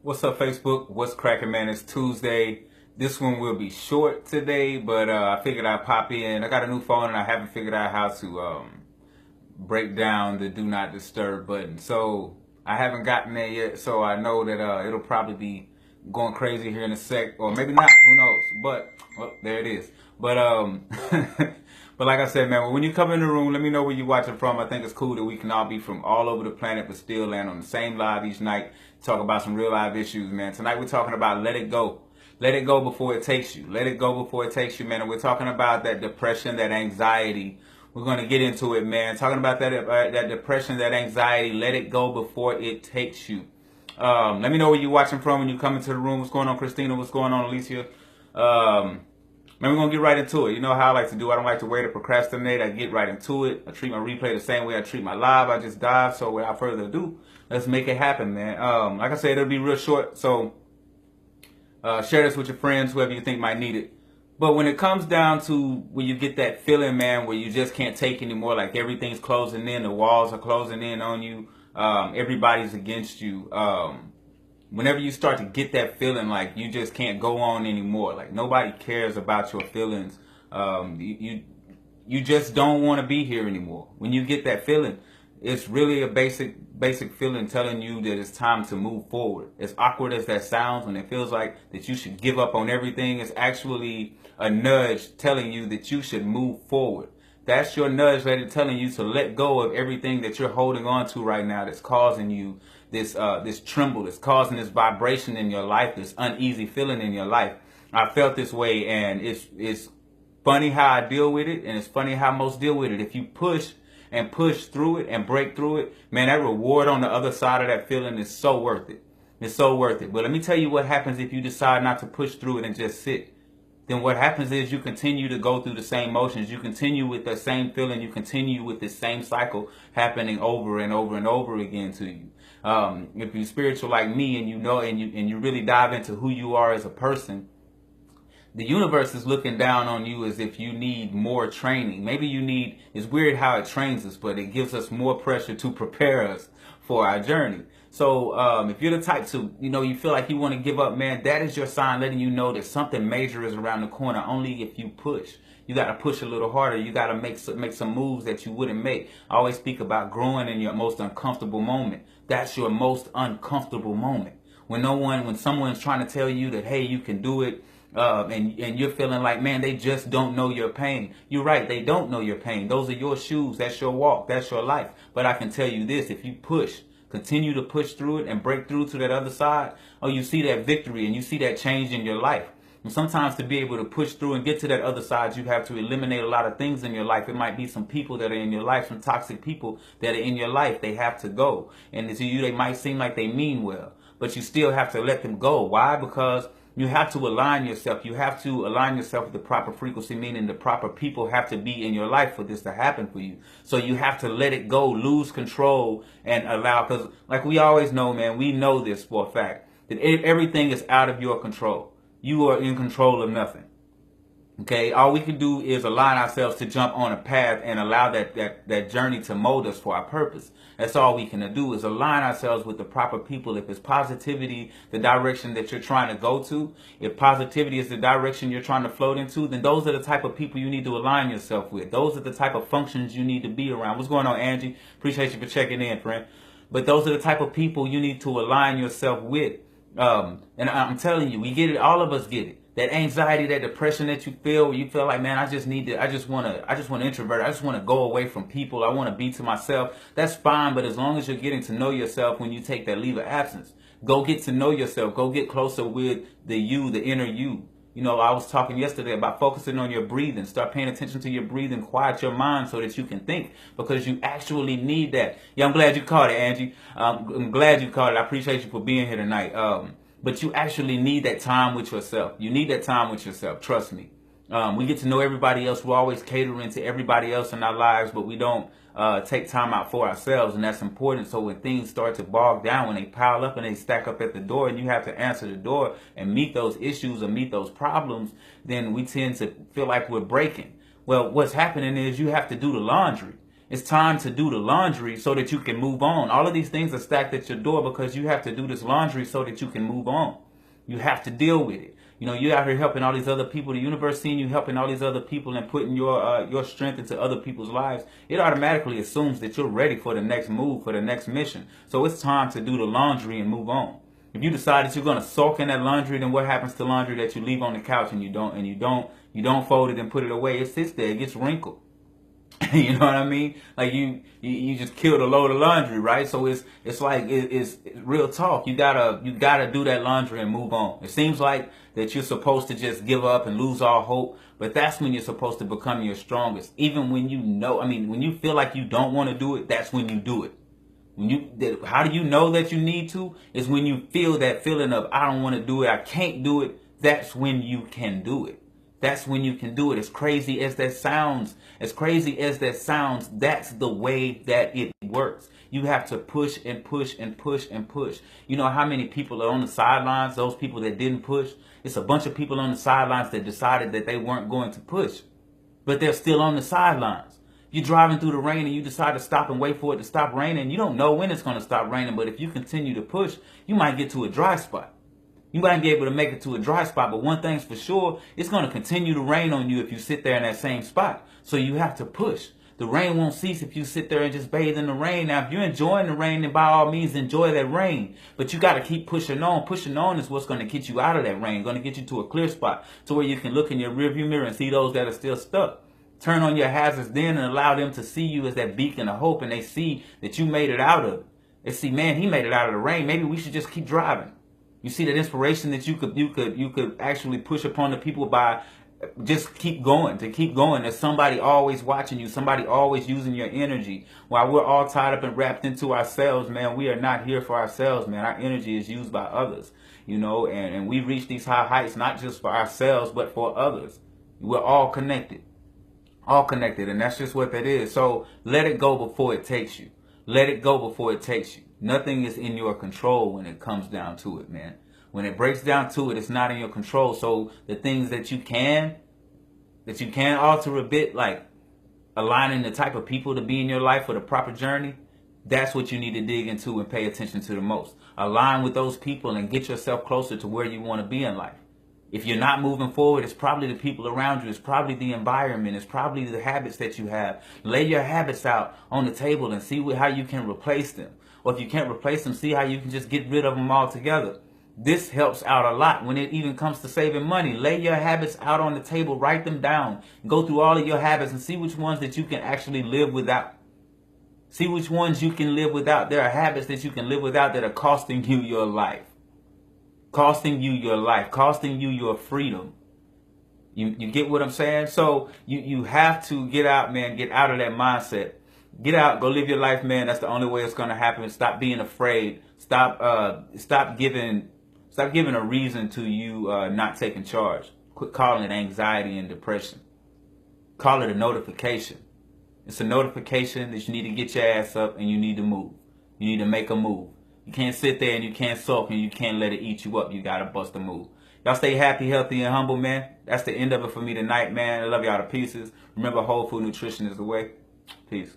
What's up, Facebook? What's cracking, man? It's Tuesday. This one will be short today, but I figured I'd pop in. I got a new phone and I haven't figured out how to break down the do not disturb button. So I haven't gotten there yet, so I know that it'll probably be going crazy here in a sec, or maybe not, who knows. But there it is. But but like I said, man, when you come in the room, let me know where you're watching from. I think it's cool that we can all be from all over the planet but still land on the same live each night, talk about some real live issues, man. Tonight we're talking about let it go. Let it go before it takes you. Let it go before it takes you, man. And we're talking about that depression, that anxiety. We're going to get into it, man. Talking about that depression, that anxiety. Let it go before it takes you. Let me know where you're watching from when you come into the room. What's going on, Christina? What's going on, Alicia? Man, we're going to get right into it. You know how I like to do. I don't like to wait or procrastinate. I get right into it. I treat my replay the same way I treat my live. I just dive. So without further ado, let's make it happen, man. Like I said, it'll be real short. So share this with your friends, whoever you think might need it. But when it comes down to when you get that feeling, man, where you just can't take anymore, like everything's closing in, the walls are closing in on you, everybody's against you. Whenever you start to get that feeling like you just can't go on anymore, like nobody cares about your feelings, you just don't want to be here anymore. When you get that feeling, it's really a basic feeling telling you that it's time to move forward. As awkward as that sounds, when it feels like that you should give up on everything, it's actually a nudge telling you that you should move forward. That's your nudge that telling you to let go of everything that you're holding on to right now that's causing you this tremble, that's causing this vibration in your life, this uneasy feeling in your life. I felt this way, and it's funny how I deal with it, and it's funny how most deal with it. If you push and push through it and break through it, man, that reward on the other side of that feeling is so worth it. It's so worth it. But let me tell you what happens if you decide not to push through it and just sit. Then what happens is you continue to go through the same motions. You continue with the same feeling. You continue with the same cycle happening over and over and over again to you. If you're spiritual like me and you know and you really dive into who you are as a person, the universe is looking down on you as if you need more training. Maybe you need, it's weird how it trains us, but it gives us more pressure to prepare us for our journey. So if you're the type to, you feel like you want to give up, man, that is your sign letting you know that something major is around the corner. Only if you push. You got to push a little harder. You got to make some moves that you wouldn't make. I always speak about growing in your most uncomfortable moment. That's your most uncomfortable moment. When someone's trying to tell you that, hey, you can do it, and you're feeling like, man, they just don't know your pain. You're right, they don't know your pain. Those are your shoes, that's your walk, that's your life. But I can tell you this, if you push, continue to push through it and break through to that other side, you see that victory and you see that change in your life. And sometimes to be able to push through and get to that other side, you have to eliminate a lot of things in your life. It might be some people that are in your life, some toxic people that are in your life. They have to go. And to you, they might seem like they mean well, but you still have to let them go. Why? Because you have to align yourself. You have to align yourself with the proper frequency, meaning the proper people have to be in your life for this to happen for you. So you have to let it go, lose control, and allow, because like we always know, man, we know this for a fact, that everything is out of your control. You are in control of nothing. Okay, all we can do is align ourselves to jump on a path and allow that journey to mold us for our purpose. That's all we can do is align ourselves with the proper people. If it's positivity, the direction that you're trying to go to, if positivity is the direction you're trying to float into, then those are the type of people you need to align yourself with. Those are the type of functions you need to be around. What's going on, Angie? Appreciate you for checking in, friend. But those are the type of people you need to align yourself with. And I'm telling you, we get it. All of us get it. That anxiety, that depression that you feel, where you feel like, man, I just want to introvert. I just want to go away from people. I want to be to myself. That's fine. But as long as you're getting to know yourself when you take that leave of absence, go get to know yourself. Go get closer with the inner you. I was talking yesterday about focusing on your breathing. Start paying attention to your breathing. Quiet your mind so that you can think, because you actually need that. Yeah, I'm glad you caught it, Angie. I'm glad you caught it. I appreciate you for being here tonight. But you actually need that time with yourself. You need that time with yourself. Trust me. We get to know everybody else. We're always catering to everybody else in our lives, but we don't take time out for ourselves, and that's important. So when things start to bog down, when they pile up and they stack up at the door, and you have to answer the door and meet those issues or meet those problems, then we tend to feel like we're breaking. Well, what's happening is you have to do the laundry. It's time to do the laundry so that you can move on. All of these things are stacked at your door because you have to do this laundry so that you can move on. You have to deal with it. You know, you're out here helping all these other people. The universe seeing you helping all these other people and putting your strength into other people's lives. It automatically assumes that you're ready for the next move, for the next mission. So it's time to do the laundry and move on. If you decide that you're gonna sulk in that laundry, then what happens to laundry that you leave on the couch and you don't fold it and put it away? It sits there, it gets wrinkled. You know what I mean? Like you just killed a load of laundry, right? So it's real talk. You gotta do that laundry and move on. It seems like that you're supposed to just give up and lose all hope, but that's when you're supposed to become your strongest. Even when when you feel like you don't want to do it, that's when you do it. How do you know that you need to? Is when you feel that feeling of I don't want to do it, I can't do it. That's when you can do it. That's when you can do it. As crazy as that sounds, that's the way that it works. You have to push and push and push and push. You know how many people are on the sidelines, those people that didn't push? It's a bunch of people on the sidelines that decided that they weren't going to push, but they're still on the sidelines. You're driving through the rain and you decide to stop and wait for it to stop raining. You don't know when it's going to stop raining, but if you continue to push, you might get to a dry spot. You might be able to make it to a dry spot, but one thing's for sure, it's going to continue to rain on you if you sit there in that same spot. So you have to push. The rain won't cease if you sit there and just bathe in the rain. Now, if you're enjoying the rain, then by all means enjoy that rain. But you got to keep pushing on. Pushing on is what's going to get you out of that rain, going to get you to a clear spot to where you can look in your rearview mirror and see those that are still stuck. Turn on your hazards then and allow them to see you as that beacon of hope, and they see that you made it out of it. They see, man, he made it out of the rain. Maybe we should just keep driving. You see that inspiration that you could actually push upon the people by just keep going. There's somebody always watching you, somebody always using your energy. While we're all tied up and wrapped into ourselves, man, we are not here for ourselves, man. Our energy is used by others, you know, and we reach these high heights not just for ourselves, but for others. We're all connected, and that's just what that is. So let it go before it takes you. Let it go before it takes you. Nothing is in your control when it comes down to it, man. When it breaks down to it, it's not in your control. So the things that you can alter a bit, like aligning the type of people to be in your life for the proper journey, that's what you need to dig into and pay attention to the most. Align with those people and get yourself closer to where you want to be in life. If you're not moving forward, it's probably the people around you. It's probably the environment. It's probably the habits that you have. Lay your habits out on the table and see how you can replace them. Or if you can't replace them, see how you can just get rid of them altogether. This helps out a lot when it even comes to saving money. Lay your habits out on the table. Write them down. Go through all of your habits and see which ones that you can actually live without. See which ones you can live without. There are habits that you can live without that are costing you your life. Costing you your life. Costing you your freedom. You get what I'm saying? So you have to get out, man. Get out of that mindset. Get out. Go live your life, man. That's the only way it's going to happen. Stop being afraid. Stop giving a reason to you not taking charge. Quit calling it anxiety and depression. Call it a notification. It's a notification that you need to get your ass up and you need to move. You need to make a move. You can't sit there and you can't sulk and you can't let it eat you up. You got to bust a move. Y'all stay happy, healthy, and humble, man. That's the end of it for me tonight, man. I love y'all to pieces. Remember, whole food nutrition is the way. Peace.